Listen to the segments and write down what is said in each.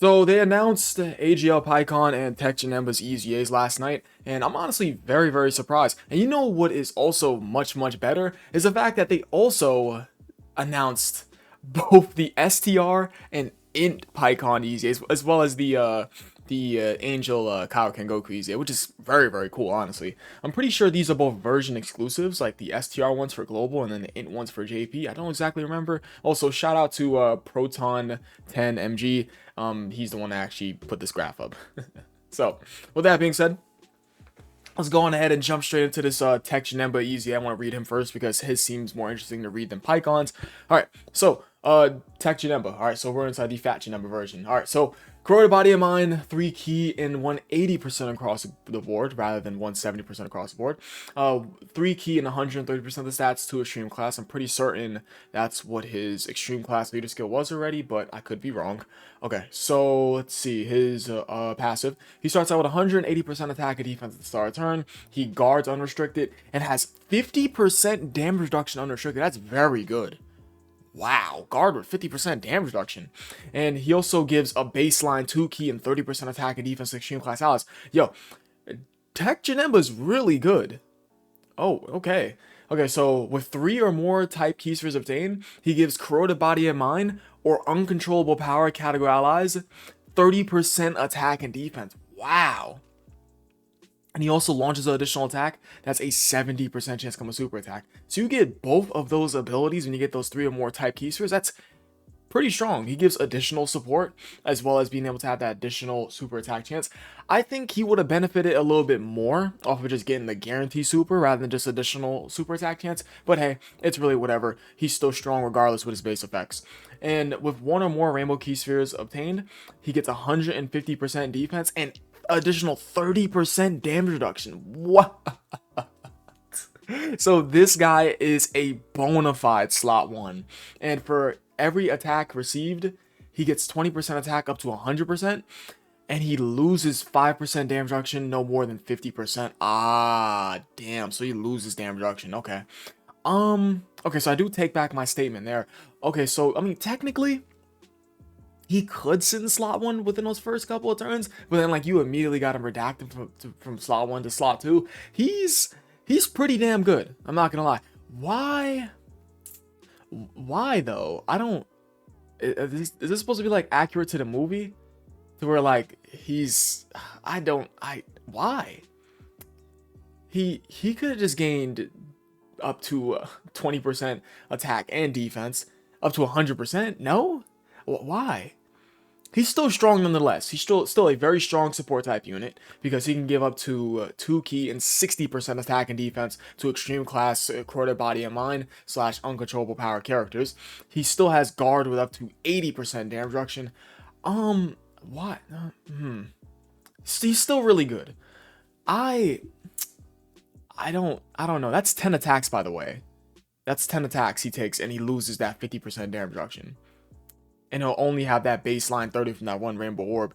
So they announced AGL Paikuhan and Tech Janemba's EZAs last night, and I'm honestly very, very surprised. And you know what is also much, much better is the fact that they also announced both the STR and Int Paikuhan EZAs, as well as the Angel Kaioken Goku EZA, which is very, very cool, honestly. I'm pretty sure these are both version exclusives, like the STR ones for global and then the Int ones for JP. I don't exactly remember. Also, shout out to Proton 10 MG. He's the one that actually put this graph up. So, with that being said, let's go on ahead and jump straight into this Tech Janemba Easy. I want to read him first because his seems more interesting to read than Pycon's. Alright, so Tech Janemba. Alright, so we're inside the Fat Janemba version. Alright, so Corroded Body of Mine, 3 key and 180% across the board rather than 170% across the board. 3 key and 130% of the stats to Extreme Class. I'm pretty certain that's what his Extreme Class leader skill was already, but I could be wrong. Okay, so let's see. His passive. He starts out with 180% attack and defense at the start of turn. He guards unrestricted and has 50% damage reduction unrestricted. That's very good. Wow, guard with 50% damage reduction. And he also gives a baseline 2 key and 30% attack and defense to extreme class allies. Yo, Tech Janemba is really good. Oh, okay. Okay, so with 3 or more type key spheres obtained, he gives Corroded Body and Mind or Uncontrollable Power category allies 30% attack and defense. Wow. And he also launches an additional attack that's a 70% chance to become a super attack. So you get both of those abilities when you get those 3 or more type key spheres. That's pretty strong. He gives additional support as well as being able to have that additional super attack chance. I think he would have benefited a little bit more off of just getting the guarantee super rather than just additional super attack chance. But hey, it's really whatever. He's still strong regardless with his base effects. And with 1 or more rainbow key spheres obtained, he gets 150% defense and additional 30% damage reduction. What? So this guy is a bona fide slot 1. And for every attack received, he gets 20% attack up to 100%. And he loses 5% damage reduction, no more than 50%. Ah, damn. So he loses damage reduction. Okay. Okay, so I do take back my statement there. Okay, so, I mean, technically, he could sit in slot 1 within those first couple of turns, but then, like, you immediately got him redacted from slot 1 to slot 2. He's pretty damn good. I'm not gonna lie. Why though? I don't. Is this supposed to be like accurate to the movie? To where like he's. Why? He could have just gained up to 20% attack and defense, up to 100%. No, why? He's still strong nonetheless. He's still a very strong support type unit because he can give up to 2 key and 60% attack and defense to extreme class Corroded Body and Mind / uncontrollable power characters. He still has guard with up to 80% damage reduction. What? He's still really good. I don't know. That's 10 attacks, by the way. That's 10 attacks he takes and he loses that 50% damage reduction. And he'll only have that baseline 30 from that one rainbow orb.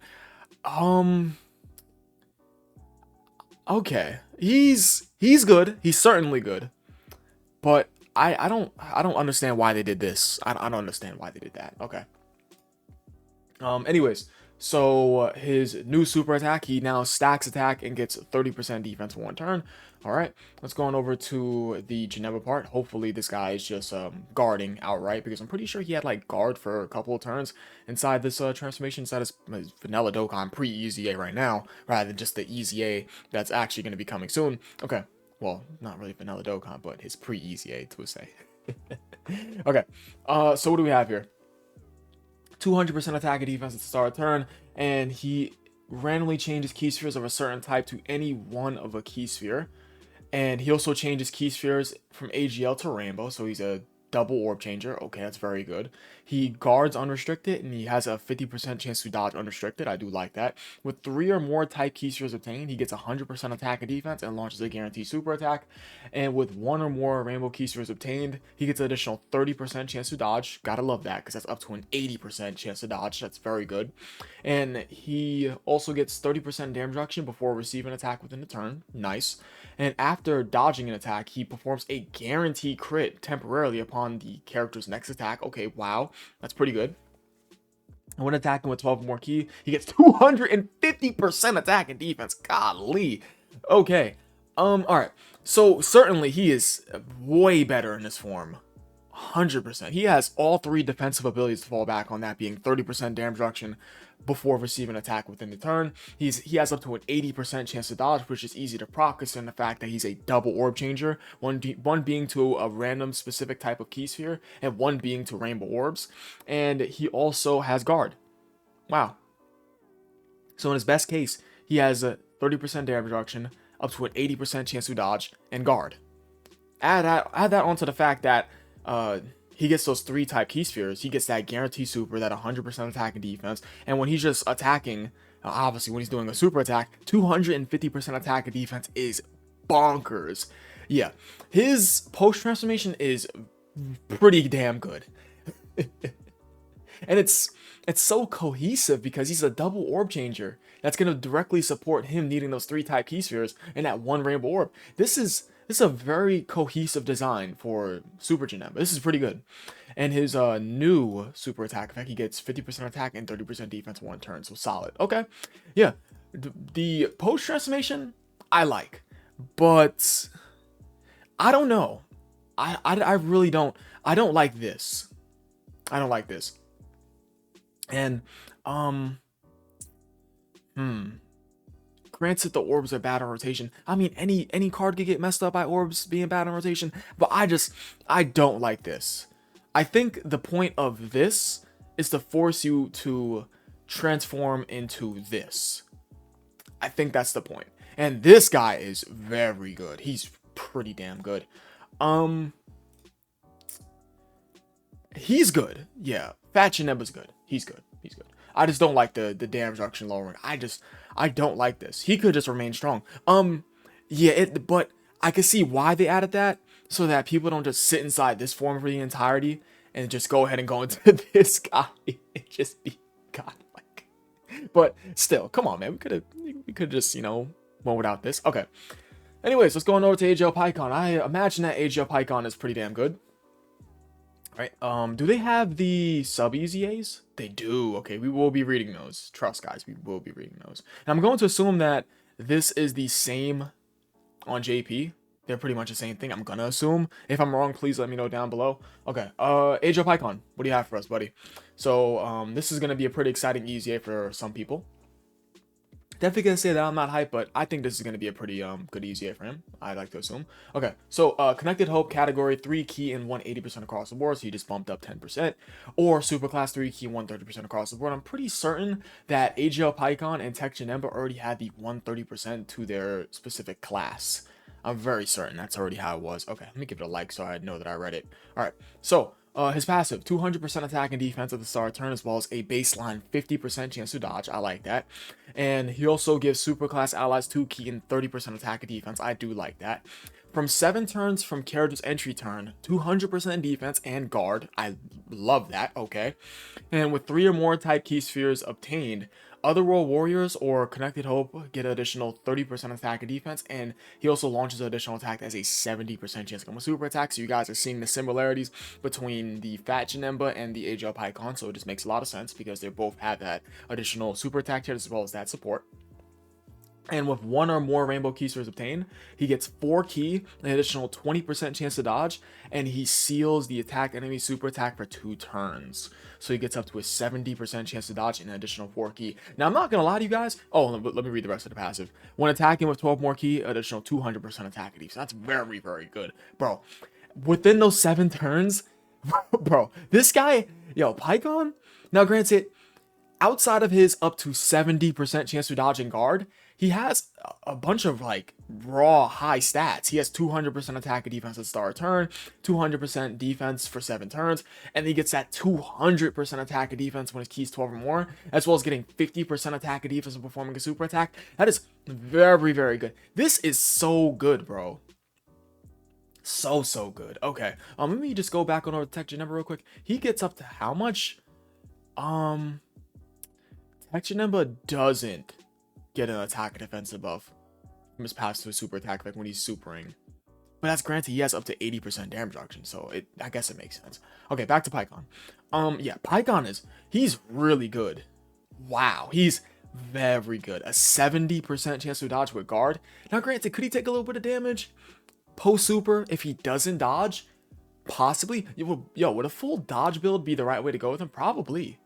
Okay. He's good. He's certainly good. But I don't understand why they did this. I don't understand why they did that. Okay. Anyways, so his new super attack, he now stacks attack and gets 30% defense for 1 turn. All right, let's go on over to the Janemba part. Hopefully this guy is just guarding outright because I'm pretty sure he had like guard for a couple of turns inside this transformation, inside his vanilla Dokkan pre-EZA right now, rather than just the EZA that's actually going to be coming soon. Okay, well, not really vanilla Dokkan, but his pre-EZA to say. Okay, so what do we have here? 200% attack and defense at the start of turn, and he randomly changes key spheres of a certain type to any one of a key sphere. And he also changes key spheres from AGL to Rainbow, so he's a double orb changer. Okay, that's very good. He guards unrestricted, and he has a 50% chance to dodge unrestricted. I do like that. With 3 or more type key spheres obtained, he gets 100% attack and defense and launches a guaranteed super attack. And with 1 or more rainbow key spheres obtained, he gets an additional 30% chance to dodge. Gotta love that, because that's up to an 80% chance to dodge. That's very good. And he also gets 30% damage reduction before receiving an attack within the turn. Nice. And after dodging an attack, he performs a guaranteed crit temporarily upon the character's next attack. Okay, wow, that's pretty good. And when attacking with 12 or more ki, he gets 250% attack and defense. Golly. Okay. Alright. So certainly he is way better in this form. 100%. He has all three defensive abilities to fall back on, that being 30% damage reduction before receiving attack within the turn. He has up to an 80% chance to dodge, which is easy to proc considering the fact that he's a double orb changer, one being to a random specific type of key sphere, and one being to rainbow orbs. And he also has guard. Wow. So in his best case, he has a 30% damage reduction, up to an 80% chance to dodge, and guard. Add that onto the fact that he gets those 3 type key spheres. He gets that guarantee super, that 100% attack and defense. And when he's just attacking, obviously when he's doing a super attack, 250% attack and defense is bonkers. Yeah, his post transformation is pretty damn good. And it's so cohesive because he's a double orb changer that's going to directly support him needing those 3 type key spheres and that 1 rainbow orb. This is a very cohesive design for Super Janemba. This is pretty good. And his new super attack effect, he gets 50% attack and 30% defense 1 turn. So solid. Okay. Yeah. The post transformation, I like. But I don't know. I really don't. I don't like this. I don't like this. And granted, the orbs are bad on rotation. I mean, any card could get messed up by orbs being bad on rotation, but I don't like this. I think the point of this is to force you to transform into this. I think that's the point. And this guy is very good. He's pretty damn good. He's good. Yeah, Fat Janemba's good. He's good. He's good. I just don't like the damage reduction lowering. I don't like this. He could just remain strong. Yeah, but I can see why they added that, so that people don't just sit inside this form for the entirety and just go ahead and go into this guy and just be godlike. But still, come on, man. We could just, went without this. Okay. Anyways, let's go on over to AGL Paikuhan. I imagine that AGL Paikuhan is pretty damn good. Right. Do they have the sub EZAs? They do. Okay, we will be reading those. Trust, guys, we will be reading those. And I'm going to assume that this is the same on JP. They're pretty much the same thing, I'm gonna assume. If I'm wrong, please let me know down below. Okay, Age of Paikuhan, what do you have for us, buddy? So, this is gonna be a pretty exciting EZA for some people. Definitely gonna say that I'm not hyped, but I think this is gonna be a pretty good EZA for him. I'd like to assume. Okay, so Connected Hope category 3 key and 180% across the board, so he just bumped up 10%. Or Super Class 3 key 130% across the board. I'm pretty certain that AGL Paikuhan and Tech Janemba already had the 130% to their specific class. I'm very certain that's already how it was. Okay, let me give it a like so I know that I read it. Alright, so his passive, 200% attack and defense at the start of turn, as well as a baseline 50% chance to dodge. I like that. And he also gives superclass allies 2 key and 30% attack and defense. I do like that. From 7 turns from character's entry turn, 200% defense and guard. I love that. Okay. And with 3 or more type key spheres obtained, Otherworld Warriors or Connected Hope get an additional 30% attack and defense, and he also launches an additional attack as a 70% chance to come with super attack. So you guys are seeing the similarities between the Fat Janemba and the AGL Paikuhan, so it just makes a lot of sense because they both have that additional super attack hit as well as that support. And with 1 or more rainbow key spheres obtained, he gets 4 key, an additional 20% chance to dodge, and he seals the attack enemy super attack for 2 turns. So he gets up to a 70% chance to dodge and an additional 4 key. Now, I'm not going to lie to you guys. Oh, let me read the rest of the passive. When attacking with 12 more key, additional 200% attack and defense. That's very, very good. Bro, within those 7 turns, bro, this guy, Paikuhan, now granted, outside of his up to 70% chance to dodge and guard, he has a bunch of raw high stats. He has 200% attack and defense at the start of turn, 200% defense for 7 turns, and he gets that 200% attack and defense when his keys 12 or more, as well as getting 50% attack and defense when performing a super attack. That is very, very good. This is so good, bro. So good. Okay, let me just go back on over to Tech Janemba real quick. He gets up to how much? Tech Janemba doesn't get an attack and defense buff from his passive super attack when he's supering. But that's granted, he has up to 80% damage reduction, so I guess it makes sense. Okay, back to Paikuhan. Yeah, Paikuhan he's really good. Wow, he's very good. A 70% chance to dodge with guard. Now, granted, could he take a little bit of damage post super if he doesn't dodge? Possibly. Yo, would a full dodge build be the right way to go with him? Probably.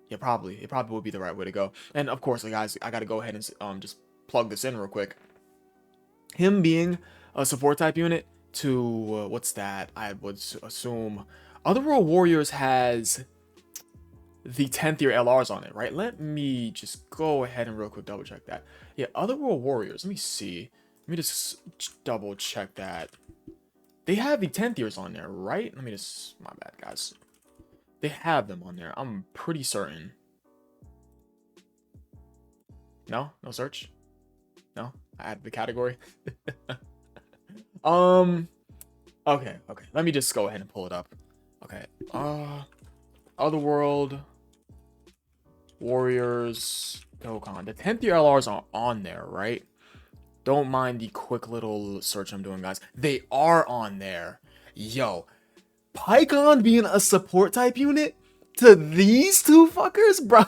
Yeah, probably. It probably would be the right way to go. And of course, guys, I gotta go ahead and just plug this in real quick. Him being a support type unit to what's that? I would assume Otherworld Warriors has the 10th tier LRs on it, right? Let me just go ahead and real quick double check that. Yeah, Otherworld Warriors. Let me see. Let me just double check that. They have the 10th tiers on there, right? Let me just, my bad, guys. They have them on there. I'm pretty certain. No search. No, I added the category. Okay. Let me just go ahead and pull it up. Okay. Otherworld Warriors Dokkan. The 10th tier LRs are on there, right? Don't mind the quick little search I'm doing, guys. They are on there. Yo, Paikuhan being a support type unit to these two fuckers, bro.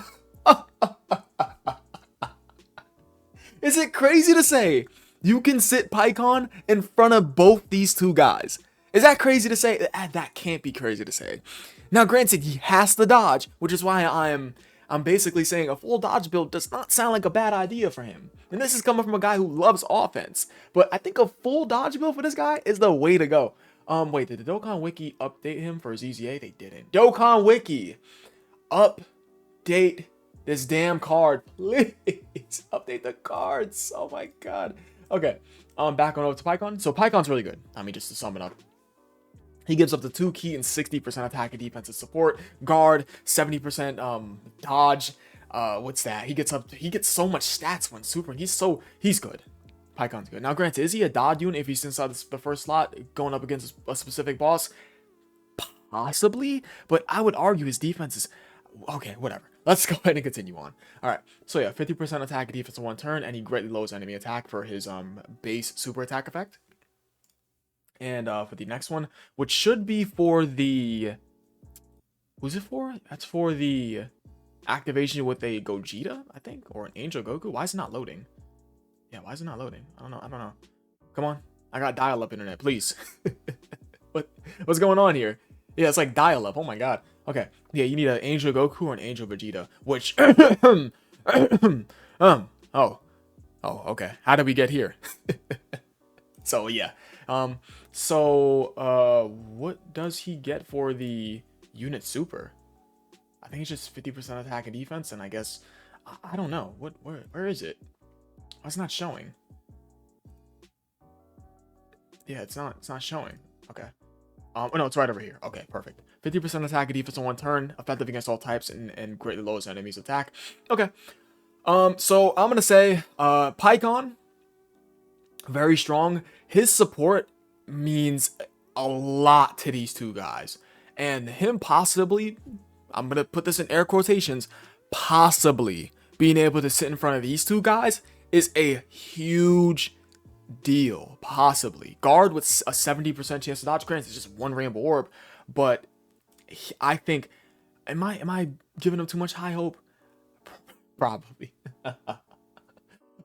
Is it crazy to say you can sit Paikuhan in front of both these two guys? Is that crazy to say? That can't be crazy to say. Now, granted, he has to dodge, which is why I'm basically saying a full dodge build does not sound like a bad idea for him. And this is coming from a guy who loves offense. But I think a full dodge build for this guy is the way to go. Wait, did the Dokkan Wiki update him for his EZA? They didn't. Dokkan Wiki, update this damn card, please. Update the cards. Oh my god. Okay, back on over to Paikuhan. So Paikuhan's really good. I mean, just to sum it up. He gives up to 2 key and 60% attack and defensive support. Guard, 70% dodge. What's that? He gets so much stats when super, and he's good. Paikuhan's good. Now, granted, is he a dodge unit if he's inside the first slot going up against a specific boss? Possibly, but I would argue his defense is okay. Whatever. Let's go ahead and continue on. All right. So yeah, 50% attack and defense in one turn, and he greatly lowers enemy attack for his base super attack effect. And for the next one, which should be for the... Who's it for? That's for the activation with a Gogeta, I think? Or an Angel Goku? Why is it not loading? Yeah, why is it not loading? I don't know. Come on. I got dial-up internet, please. What's going on here? Yeah, it's like dial-up. Oh my god. Okay. Yeah, you need an Angel Goku or an Angel Vegeta, which... Oh, okay. How did we get here? So, yeah. What does he get for the unit super? I think it's just 50% attack and defense, and I guess I don't know. Where is it? Oh, it's not showing. Yeah, it's not showing. Okay. Oh no, it's right over here. Okay, perfect. 50% attack and defense on one turn, effective against all types, and greatly lowers enemies' attack. Okay. So I'm gonna say Paikuhan, very strong. His support means a lot to these two guys, and him possibly, I'm gonna put this in air quotations, possibly being able to sit in front of these two guys is a huge deal. Possibly guard with a 70% chance to dodge. Granted, it's just one rainbow orb, but I think, am I giving him too much high hope? Probably.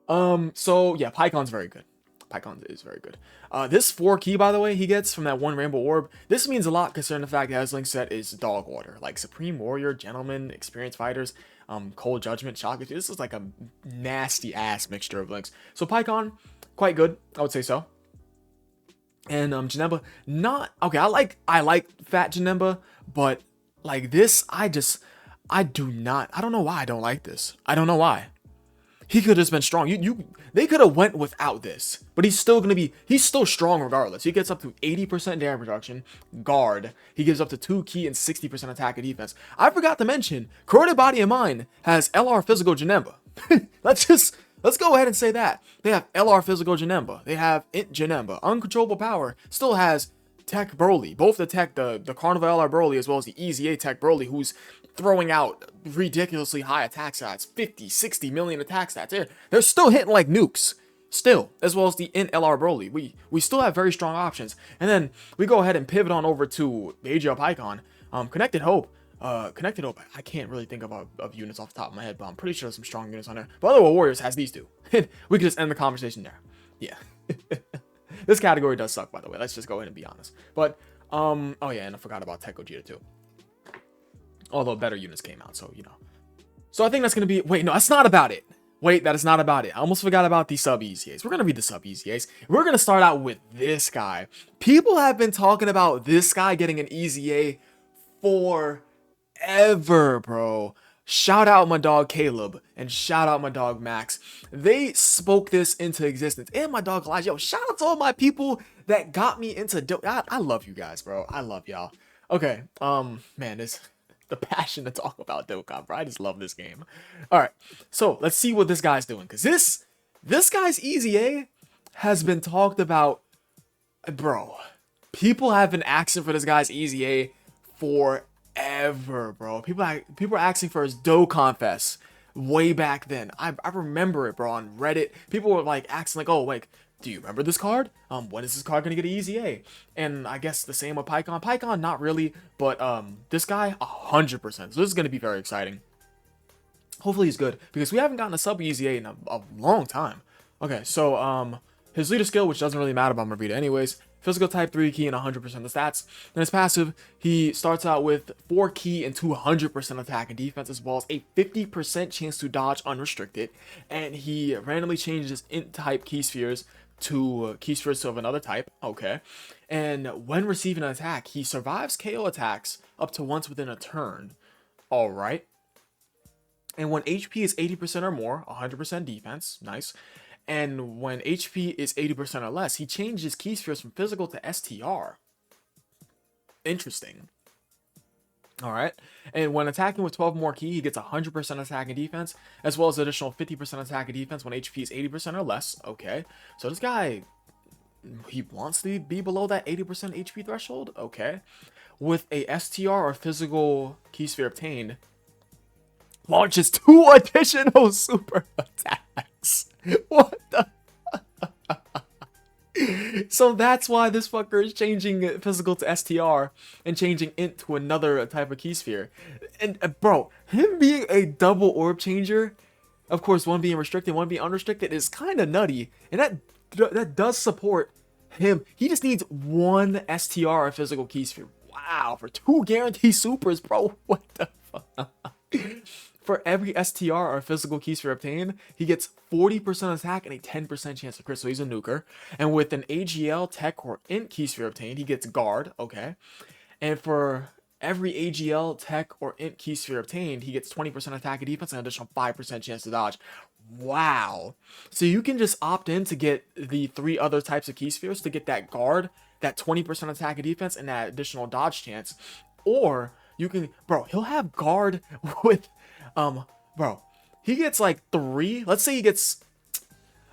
So yeah, Paikuhan's very good. Paikuhan is very good. This 4 key, by the way, he gets from that one rainbow orb. This means a lot considering the fact that his link set is dog water, like Supreme Warrior, Gentleman, Experienced Fighters, Cold Judgment, Shock. This is like a nasty ass mixture of links. So Paikuhan, quite good, I would say so. And Janemba, not okay. I like Fat Janemba, but like this, I don't know why I don't like this. I don't know why. He could have just been strong. They could have went without this, but he's still strong regardless. He gets up to 80% damage reduction, guard. He gives up to 2 key and 60% attack and defense. I forgot to mention, Corroded Body and Mind has LR Physical Janemba. Let's go ahead and say that. They have LR Physical Janemba. They have Int Janemba. Uncontrollable Power still has Tech Broly. Both the Carnival LR Broly as well as the EZA Tech Broly, who's throwing out ridiculously high attack stats, 50, 60 million attack stats. They're still hitting like nukes. still, as well as the Int LR Broly. We still have very strong options. And then we go ahead and pivot on over to AGL Paikuhan. Connected Hope. Connected Hope, I can't really think of units off the top of my head, but I'm pretty sure there's some strong units on there. But Other Warriors has these two. We could just end the conversation there. Yeah. This category does suck, by the way. Let's just go ahead and be honest. But, oh yeah, and I forgot about Tech Gogeta too. Although better units came out, so, you know. So I think that's going to be... Wait, no, that's not about it. Wait, that is not about it. I almost forgot about the sub EZAs. We're going to read the sub EZAs. We're going to start out with this guy. People have been talking about this guy getting an EZA forever, bro. Shout out my dog Caleb and shout out my dog Max. They spoke this into existence. And my dog Elijah. Yo, shout out to all my people that got me into I love you guys, bro. I love y'all. Okay, man, this... the passion to talk about Dokkan, bro. I just love this game. All right, so let's see what this guy's doing, because this guy's EZA has been talked about, bro. People have been asking for this guy's EZA forever, bro. People are asking for his Dokkan Fest way back then. I remember it, bro. On Reddit, people were like asking, like, oh, like, do you remember this card? When is this card gonna get an EZA? And I guess the same with Paikuhan. Paikuhan, not really, but this guy, 100%. So this is gonna be very exciting. Hopefully he's good, because we haven't gotten a sub EZA in a long time. Okay, so his leader skill, which doesn't really matter, but I'm gonna read it anyways. Physical type 3 key and 100% of the stats. And his passive, he starts out with 4 key and 200% attack and defense, as well as a 50% chance to dodge unrestricted. And he randomly changes int type key spheres to key spheres of another type. Okay. And when receiving an attack, he survives KO attacks up to once within a turn. All right. And when HP is 80% or more, 100% defense. Nice. And when HP is 80% or less, he changes key spheres from physical to STR. Interesting. All right. And when attacking with 12 more key, he gets 100% attack and defense, as well as additional 50% attack and defense when HP is 80% or less. Okay. So this guy, he wants to be below that 80% HP threshold. Okay. With a STR or physical key sphere obtained, launches 2 additional super attacks. What the? So that's why this fucker is changing physical to STR and changing int to another type of key sphere. And bro, him being a double orb changer, of course, one being restricted, one being unrestricted, is kind of nutty. And that does support him. He just needs 1 STR or physical key sphere. Wow, for 2 guaranteed supers, bro. What the fuck? For every STR or physical key sphere obtained, he gets 40% attack and a 10% chance to crit, so he's a nuker. And with an AGL, tech, or int key sphere obtained, he gets guard, okay. And for every AGL, tech, or int key sphere obtained, he gets 20% attack and defense and an additional 5% chance to dodge. Wow. So you can just opt in to get the 3 other types of key spheres to get that guard, that 20% attack and defense, and that additional dodge chance. Or you can, bro, he'll have guard with... bro, he gets like 3. Let's say he gets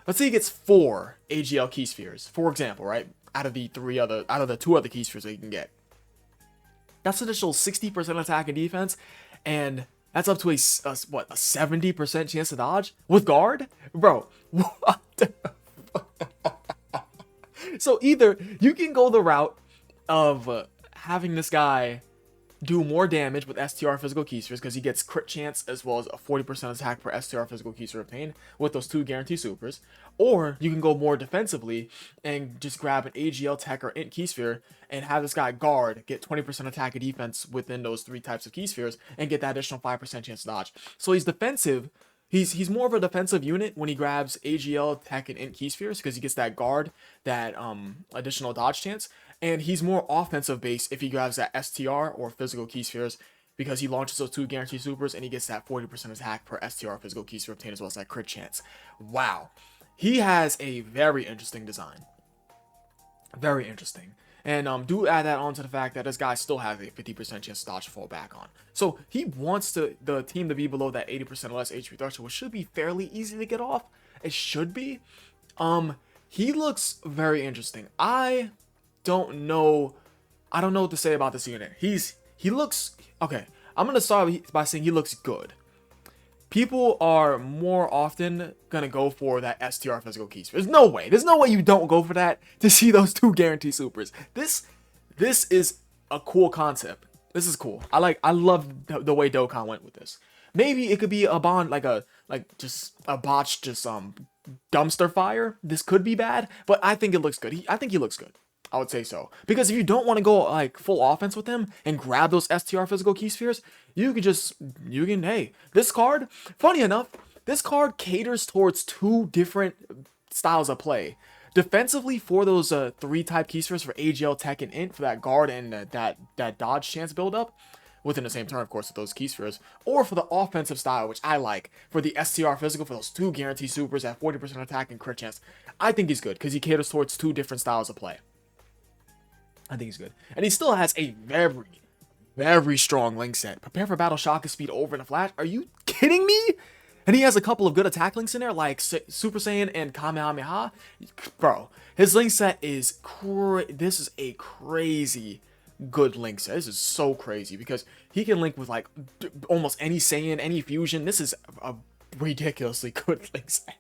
4 AGL key spheres, for example, right? Out of the 2 other key spheres that you can get. That's an additional 60% attack and defense, and that's up to a 70% chance to dodge with guard, bro. What the fuck? So either you can go the route of having this guy do more damage with STR physical key spheres, because he gets crit chance as well as a 40% attack per STR physical key sphere obtained with those 2 guaranteed supers. Or you can go more defensively and just grab an AGL, tech, or int key sphere and have this guy guard, get 20% attack and defense within those 3 types of key spheres, and get that additional 5% chance to dodge. So he's defensive. He's more of a defensive unit when he grabs AGL, tech, and int key spheres, because he gets that guard, that additional dodge chance. And he's more offensive based if he grabs that STR or physical key spheres, because he launches those 2 guaranteed supers and he gets that 40% attack per STR physical key sphere obtained, as well as that crit chance. Wow. He has a very interesting design. Very interesting. And do add that on to the fact that this guy still has a 50% chance to dodge to fall back on. So he wants the team to be below that 80% or less HP threshold, which should be fairly easy to get off. It should be. He looks very interesting. I don't know what to say about this unit. He looks okay. I'm gonna start by saying he looks good. people are more often gonna go for that STR physical keys. There's no way. There's no way you don't go for that to see those 2 guaranteed supers. This is a cool concept. This is cool. I love the way Dokkan went with this. Maybe it could be a bond just a botched dumpster fire. This could be bad, but I think it looks good. I think he looks good. I would say so. Because if you don't want to go like full offense with him and grab those STR physical key spheres, hey, this card, funny enough, this card caters towards 2 different styles of play. Defensively for those 3 type key spheres for AGL, Tech, and Int for that guard and that dodge chance build up within the same turn, of course, with those key spheres, or for the offensive style, which I like, for the STR physical, for those 2 guaranteed supers at 40% attack and crit chance. I think he's good because he caters towards 2 different styles of play. I think he's good. And he still has a very, very strong link set. Prepare for battle, shock and speed over in a flash. Are you kidding me? And he has a couple of good attack links in there, like Super Saiyan and Kamehameha. Bro, his link set is this is a crazy good link set. This is so crazy because he can link with like almost any Saiyan, any fusion. This is a ridiculously good link set,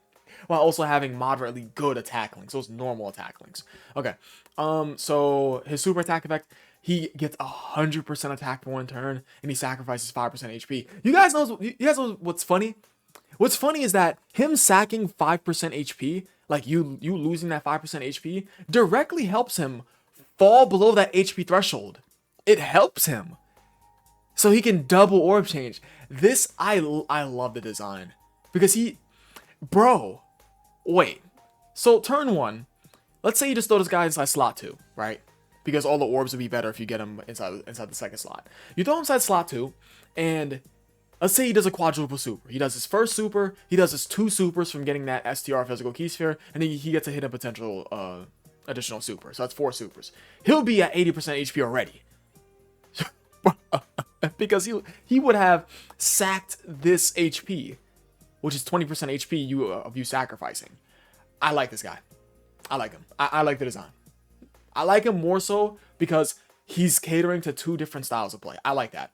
while also having moderately good attack links, those normal attack links. Okay, so his super attack effect, he gets 100% attack for 1 turn, and he sacrifices 5% HP. You guys know what's funny? What's funny is that him sacking 5% HP, like you losing that 5% HP, directly helps him fall below that HP threshold. It helps him, so he can double orb change. This I love the design because bro. Wait, so turn 1, let's say you just throw this guy inside slot 2, right? Because all the orbs would be better if you get him inside the second slot. You throw him inside slot 2, and let's say he does a quadruple super. He does his first super, he does his 2 supers from getting that STR physical key sphere, and then he gets a hidden potential additional super. So that's 4 supers. He'll be at 80% HP already. Because he would have sacked this HP, which is 20% HP of you sacrificing. I like this guy. I like him. I like the design. I like him more so because he's catering to 2 different styles of play. I like that.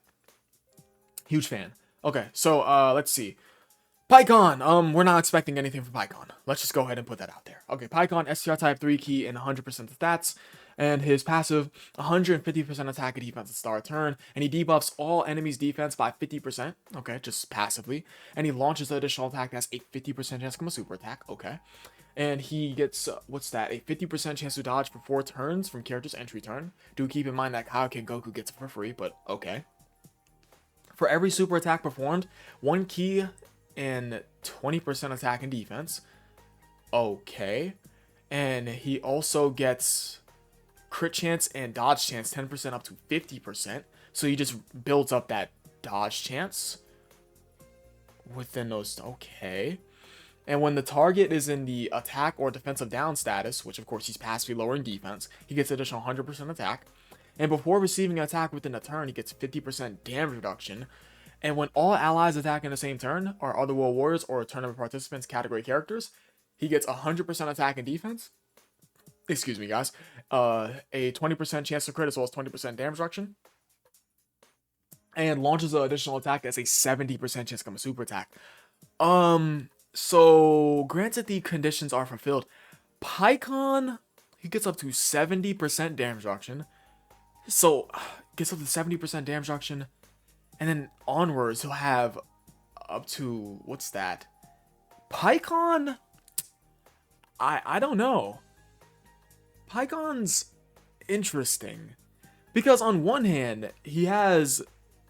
Huge fan. Okay, so let's see. Paikuhan. We're not expecting anything from Paikuhan. Let's just go ahead and put that out there. Okay, Paikuhan, STR type 3 key and 100% stats. And his passive, 150% attack and defense at start turn. And he debuffs all enemies' defense by 50%. Okay, just passively. And he launches the additional attack that has a 50% chance to become a super attack. Okay. And he gets, what's that? A 50% chance to dodge for 4 turns from character's entry turn. Do keep in mind that Kaioken Goku gets it for free, but okay. For every super attack performed, 1 key and 20% attack and defense. Okay. And he also gets crit chance and dodge chance 10% up to 50%. So he just builds up that dodge chance within those. Okay. And when the target is in the attack or defensive down status, which of course he's passively lowering defense, he gets additional 100% attack. And before receiving an attack within a turn, he gets 50% damage reduction. And when all allies attack in the same turn, or other world warriors or tournament participants category characters, he gets 100% attack and defense. Excuse me, guys. A 20% chance to crit as well as 20% damage reduction. And launches an additional attack that's a 70% chance to become a super attack. So granted the conditions are fulfilled, Paikuhan, he gets up to 70% damage reduction. So gets up to 70% damage reduction, and then onwards he'll have up to, what's that? Paikuhan, I don't know. Paikuhan's interesting because on one hand he has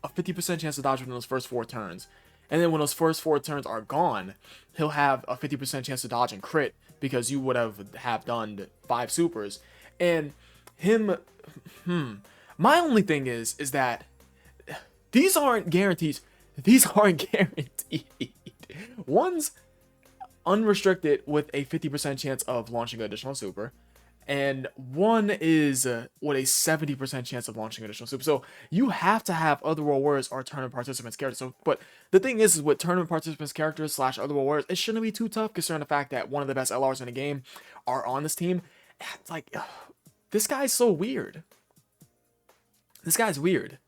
a 50% chance to dodge within those first 4 turns, and then when those first 4 turns are gone, he'll have a 50% chance to dodge and crit because you would have done 5 supers. And him, my only thing is that these aren't guarantees. These aren't guaranteed. One's unrestricted with a 50% chance of launching an additional super, and one is with a 70% chance of launching an additional super. So you have to have Otherworld Warriors or tournament participants characters. So, but the thing is with tournament participants characters / Otherworld Warriors, it shouldn't be too tough considering the fact that one of the best LRs in the game are on this team. It's like, this guy's so weird. This guy's weird.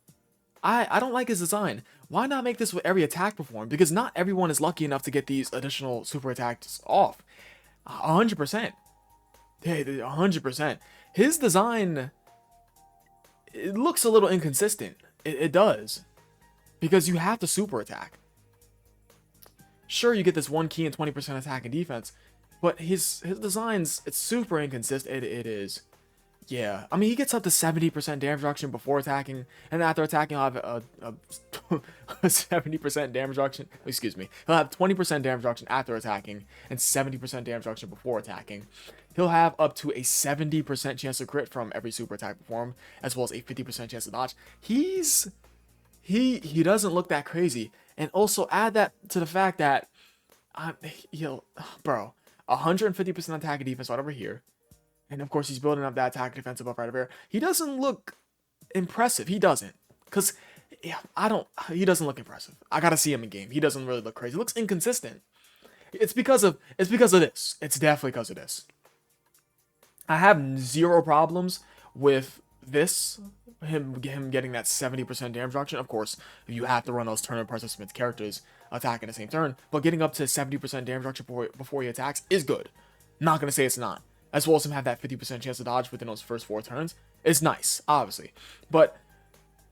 I don't like his design. why not make this with every attack performed? Because not everyone is lucky enough to get these additional super attacks off. 100%. Yeah, 100%. His design, it looks a little inconsistent. It does. Because you have to super attack. Sure, you get this 1 key and 20% attack and defense, but his designs, it's super inconsistent. It is. Yeah, I mean, he gets up to 70% damage reduction before attacking, and after attacking, he'll have a 70% damage reduction. Excuse me. He'll have 20% damage reduction after attacking, and 70% damage reduction before attacking. He'll have up to a 70% chance to crit from every super attack performed, as well as a 50% chance to dodge. He doesn't look that crazy, and also add that to the fact that, bro, 150% attack and defense right over here. And of course, he's building up that attack defensive buff right over here. He doesn't look impressive. He doesn't. Because, yeah, he doesn't look impressive. I gotta see him in game. He doesn't really look crazy. He looks inconsistent. It's because of this. It's definitely because of this. I have zero problems with this. Him getting that 70% damage reduction. Of course, you have to run those turn participants characters attack in the same turn. But getting up to 70% damage reduction before he attacks is good. Not gonna say it's not. As well as him have that 50% chance to dodge within those first 4 turns. It's nice, obviously. But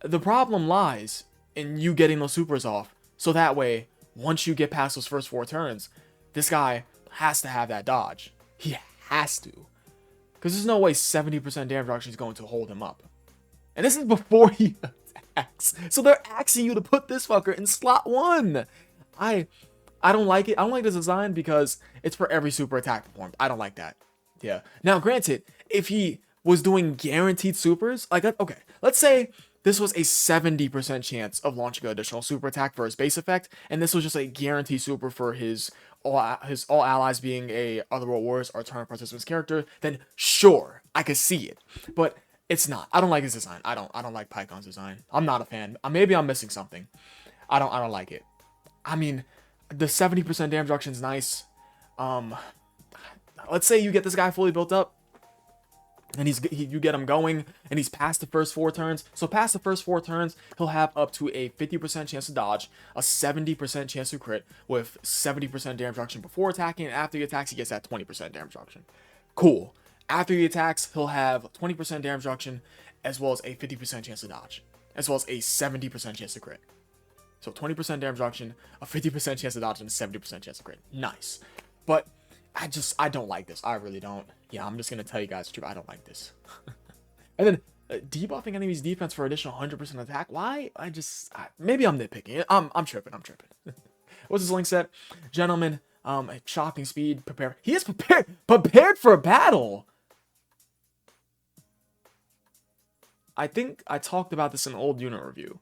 the problem lies in you getting those supers off. So that way, once you get past those first 4 turns, this guy has to have that dodge. He has to. Because there's no way 70% damage reduction is going to hold him up. And this is before he attacks. So they're asking you to put this fucker in slot 1. I don't like it. I don't like this design because it's for every super attack performed. I don't like that. Yeah. Now, granted, if he was doing guaranteed supers, like, okay, let's say this was a 70% chance of launching an additional super attack for his base effect, and this was just a guaranteed super for his all allies being a Otherworld Warriors or Turn Participants character, then sure, I could see it. But it's not. I don't like his design. I don't like Paikuhan's design. I'm not a fan. Maybe I'm missing something. I don't like it. I mean, the 70% damage reduction is nice. Let's say you get this guy fully built up, and you get him going, and he's past the first 4 turns. So past the first 4 turns, he'll have up to a 50% chance to dodge, a 70% chance to crit, with 70% damage reduction before attacking, and after he attacks, he gets that 20% damage reduction. Cool. After he attacks, he'll have 20% damage reduction, as well as a 50% chance to dodge, as well as a 70% chance to crit. So 20% damage reduction, a 50% chance to dodge, and a 70% chance to crit. Nice. But I don't like this. I really don't. Yeah, I'm just going to tell you guys the truth. I don't like this. And then debuffing enemies defense for additional 100% attack. Why? Maybe I'm nitpicking. I'm tripping. What's his link set? Gentlemen, shocking speed, prepare. He is prepared for a battle. I think I talked about this in an old unit review.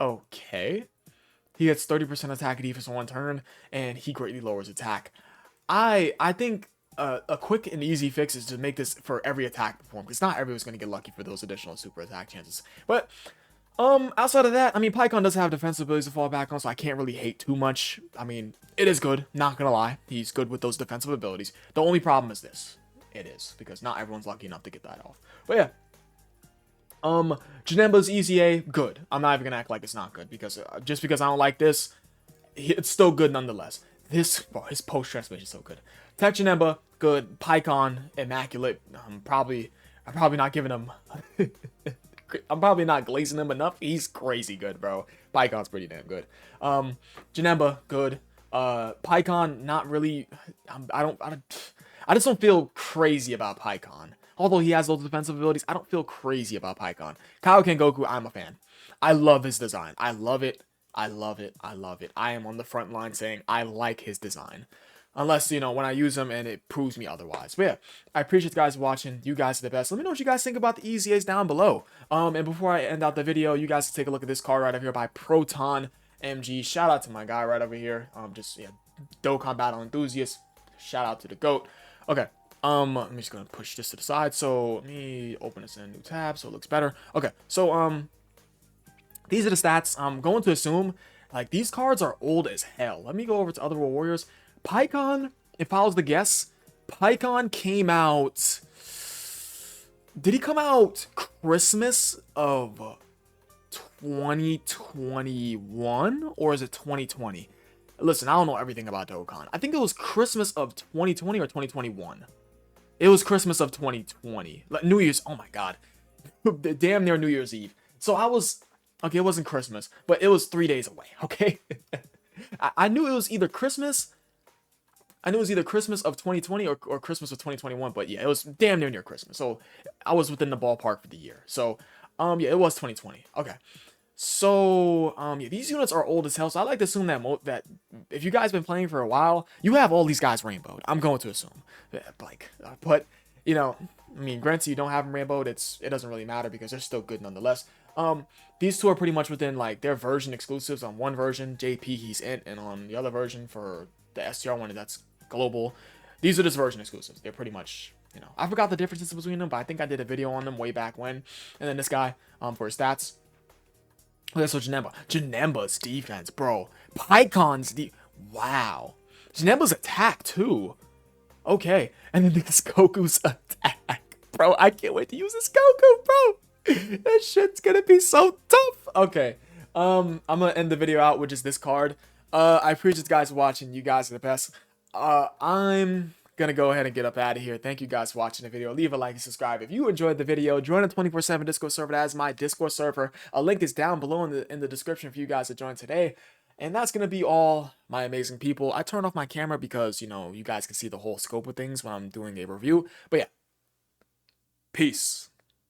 Okay. He gets 30% attack and defense on 1 turn, and he greatly lowers attack. I think a quick and easy fix is to make this for every attack performed, because not everyone's going to get lucky for those additional super attack chances. But outside of that, I mean, Paikuhan does have defensive abilities to fall back on, so I can't really hate too much. I mean, it is good, not gonna lie. He's good with those defensive abilities. The only problem is this. It is, because not everyone's lucky enough to get that off. But yeah. Janemba's EZA, good. I'm not even gonna act like it's not good, because just because I don't like this, it's still good nonetheless. His post transformation is so good. Tech Janemba, good. Paikuhan, immaculate. I'm probably not giving him. I'm probably not glazing him enough. He's crazy good, bro. Paikuhan's pretty damn good. Janemba, good. Paikuhan, not really. I just don't feel crazy about Paikuhan. Although he has those defensive abilities, I don't feel crazy about Paikuhan. Kaioken Goku, I'm a fan. I love his design. I love it. I am on the front line saying I like his design. Unless, you know, when I use them and it proves me otherwise. But yeah, I appreciate you guys watching. You guys are the best. Let me know what you guys think about the EZAs down below. And before I end out the video, you guys can take a look at this card right over here by Proton MG. Shout out to my guy right over here. Dokkan Battle Enthusiast. Shout out to the GOAT. Okay. I'm just gonna push this to the side. So let me open this in a new tab so it looks better. Okay, so these are the stats. I'm going to assume like these cards are old as hell. Let me go over to Otherworld Warriors. Paikuhan, if I was to guess, Paikuhan came out. Did he come out Christmas of 2021 or is it 2020? Listen, I don't know everything about Dokkan. I think it was Christmas of 2020 or 2021. It was Christmas of 2020. Like New Year's. Oh my God. Damn near New Year's Eve. So I was, okay, it wasn't Christmas, but it was 3 days away. Okay. I knew it was either Christmas. I knew it was either Christmas of 2020 or Christmas of 2021, but yeah, it was damn near Christmas. So I was within the ballpark for the year. So, yeah, it was 2020. Okay. So, yeah, these units are old as hell. So I like to assume that that if you guys been playing for a while, you have all these guys rainbowed. I'm going to assume, yeah, like, but you know, I mean, granted, you don't have them rainbowed. It doesn't really matter because they're still good nonetheless. These two are pretty much within like their version exclusives. On one version, JP he's in, and on the other version for the STR one, that's global. These are just version exclusives. They're pretty much, you know, I forgot the differences between them, but I think I did a video on them way back when. And then this guy, for his stats. Okay, so Janemba. Janemba's defense, bro. Paikuhan's wow. Janemba's attack, too. Okay. And then this Goku's attack. Bro, I can't wait to use this Goku, bro. That shit's gonna be so tough. Okay. I'm gonna end the video out with just this card. I appreciate you guys watching. You guys are the best. I'm gonna go ahead and get up out of here. Thank you guys for watching the video. Leave a like and subscribe if you enjoyed the video. Join the 24/7 Discord server. That is my Discord server. A link is down below in the description for you guys to join today. And that's gonna be all, my amazing people. I turned off my camera because, you know, you guys can see the whole scope of things when I'm doing a review. But yeah, peace.